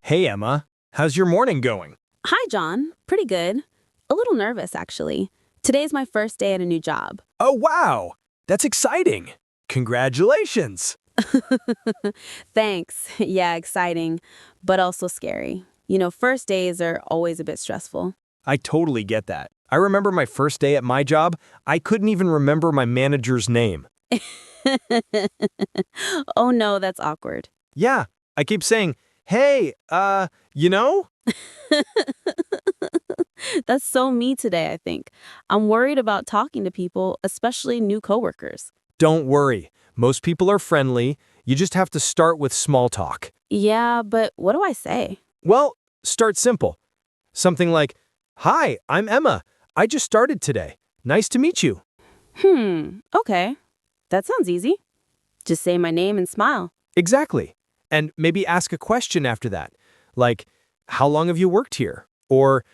Hey, Emma. How's your morning going? Hi, John. Pretty good. A little nervous, actually. Today's my first day at a new job. Oh, wow. That's exciting. Congratulations. Thanks. Yeah, exciting, but also scary. First days are always a bit stressful. I totally get that. I remember my first day at my job. I couldn't even remember my manager's name. Oh no, that's awkward. Yeah, I keep saying, hey, you know? That's so me today, I think. I'm worried about talking to people, especially new coworkers. Don't worry. Most people are friendly. You just have to start with small talk. Yeah, but what do I say? Well, start simple. Something like, hi, I'm Emma. I just started today. Nice to meet you. Okay. That sounds easy. Just say my name and smile. Exactly. And maybe ask a question after that, like, how long have you worked here? Or,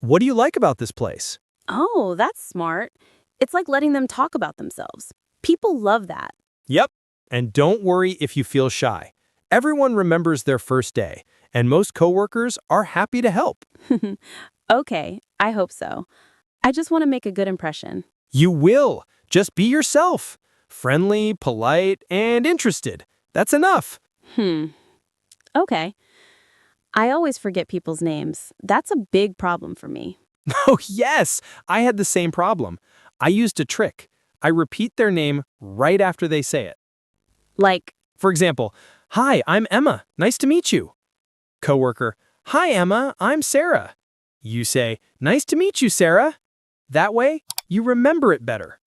what do you like about this place? Oh, that's smart. It's like letting them talk about themselves. People love that. Yep. And don't worry if you feel shy. Everyone remembers their first day, and most coworkers are happy to help. Okay, I hope so. I just want to make a good impression. You will. Just be yourself. Friendly, polite, and interested. That's enough. Okay. I always forget people's names. That's a big problem for me. Oh, yes. I had the same problem. I used a trick. I repeat their name right after they say it. Like, For example, hi, I'm Emma. Nice to meet you. Coworker, hi, Emma. I'm Sarah. You say, nice to meet you, Sarah. That way, you remember it better.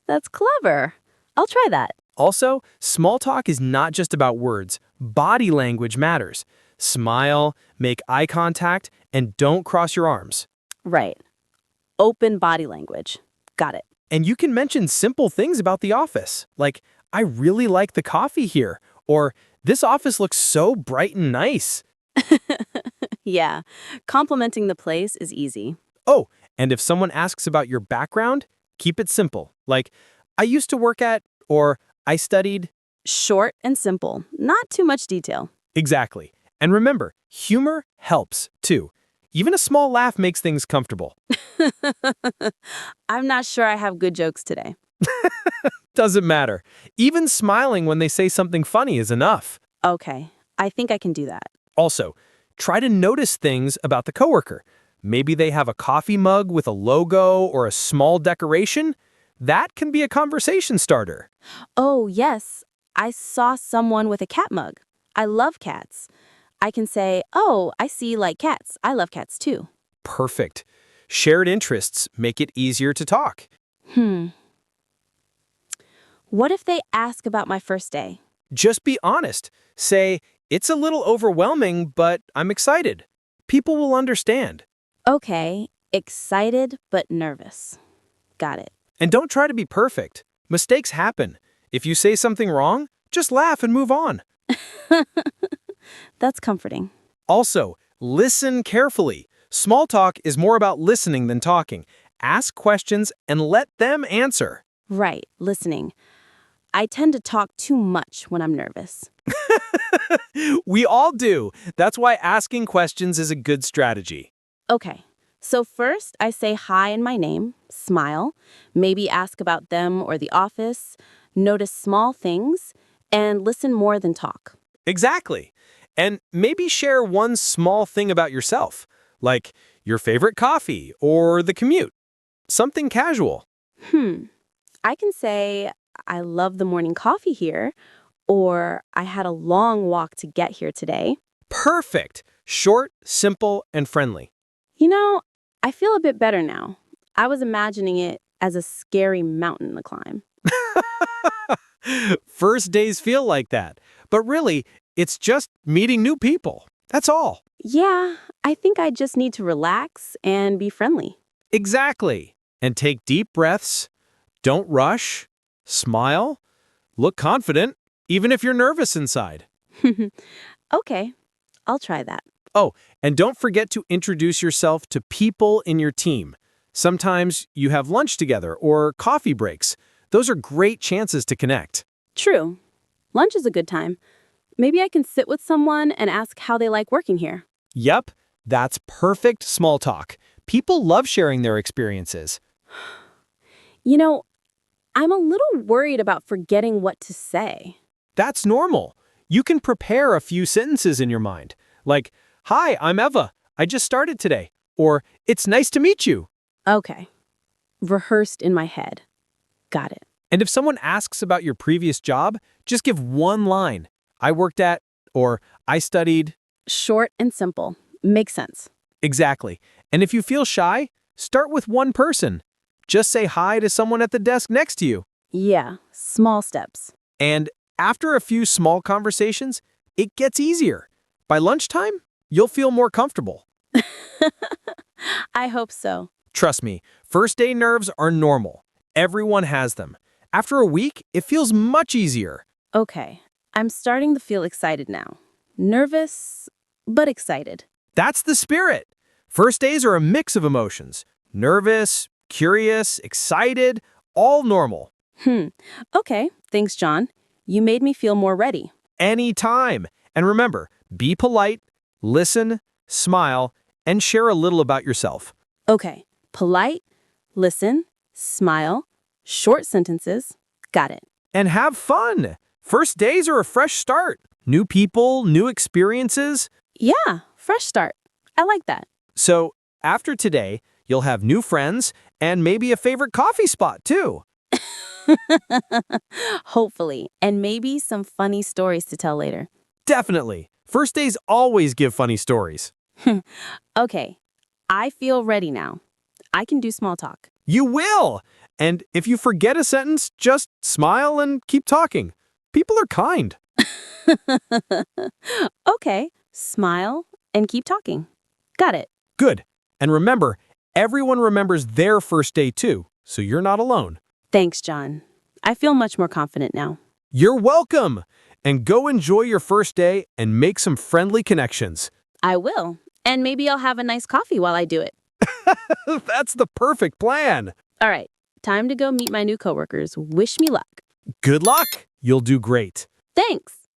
that's clever. I'll try that. Also, small talk is not just about words. Body language matters. Smile, make eye contact, and don't cross your arms. Right. Open body language. Got it. And you can mention simple things about the office, like, I really like the coffee here, or this office looks so bright and nice. Yeah. Complimenting the place is easy. Oh, and if someone asks about your background, keep it simple, like, I used to work at, or I studied. Short and simple. Not too much detail. Exactly. And remember, humor helps, too. Even a small laugh makes things comfortable. I'm not sure I have good jokes today. Doesn't matter. Even smiling when they say something funny is enough. Okay. I think I can do that. Also, try to notice things about the coworker. Maybe they have a coffee mug with a logo or a small decoration. That can be a conversation starter. Oh, yes. I saw someone with a cat mug. I love cats. I can say, oh, I see you like cats. I love cats too. Perfect. Shared interests make it easier to talk. What if they ask about my first day? Just be honest. Say, it's a little overwhelming, but I'm excited. People will understand. Okay, excited but nervous. Got it. And don't try to be perfect. Mistakes happen. If you say something wrong, just laugh and move on. That's comforting. Also, listen carefully. Small talk is more about listening than talking. Ask questions and let them answer. Right, listening. I tend to talk too much when I'm nervous. We all do. That's why asking questions is a good strategy. Okay, so first I say hi and my name, smile, maybe ask about them or the office, notice small things, and listen more than talk. Exactly. And maybe share one small thing about yourself, like your favorite coffee or the commute. Something casual. I can say, I love the morning coffee here, or I had a long walk to get here today. Perfect. Short, simple, and friendly. I feel a bit better now. I was imagining it as a scary mountain to climb. First days feel like that. But really, it's just meeting new people. That's all. Yeah, I think I just need to relax and be friendly. Exactly. And take deep breaths. Don't rush. Smile. Look confident, even if you're nervous inside. Okay, I'll try that. Oh, and don't forget to introduce yourself to people in your team. Sometimes you have lunch together or coffee breaks. Those are great chances to connect. True. Lunch is a good time. Maybe I can sit with someone and ask how they like working here. Yep, that's perfect small talk. People love sharing their experiences. You know, I'm a little worried about forgetting what to say. That's normal. You can prepare a few sentences in your mind, like, "Hi, I'm Eva. I just started today." Or, "It's nice to meet you." Okay. Rehearsed in my head. Got it. And if someone asks about your previous job, just give one line. "I worked at," or "I studied." Short and simple. Makes sense. Exactly. And if you feel shy, start with one person. Just say hi to someone at the desk next to you. Yeah, small steps. And after a few small conversations, it gets easier. By lunchtime, you'll feel more comfortable. I hope so. Trust me, first day nerves are normal. Everyone has them. After a week, it feels much easier. Okay, I'm starting to feel excited now. Nervous, but excited. That's the spirit. First days are a mix of emotions. Nervous, curious, excited, all normal. Okay, thanks, John. You made me feel more ready. Anytime. And remember, be polite, listen, smile, and share a little about yourself. Okay, polite, listen, smile, short sentences. Got it. And have fun. First days are a fresh start. New people, new experiences. Yeah, fresh start. I like that. So after today, you'll have new friends and maybe a favorite coffee spot too. Hopefully, and maybe some funny stories to tell later. Definitely. First days always give funny stories. Okay, I feel ready now. I can do small talk. You will. And if you forget a sentence, just smile and keep talking. People are kind. Okay, smile and keep talking. Got it. Good. And remember, everyone remembers their first day too, so you're not alone. Thanks, John. I feel much more confident now. You're welcome. And go enjoy your first day and make some friendly connections. I will. And maybe I'll have a nice coffee while I do it. That's the perfect plan. All right, time to go meet my new coworkers. Wish me luck. Good luck. You'll do great. Thanks.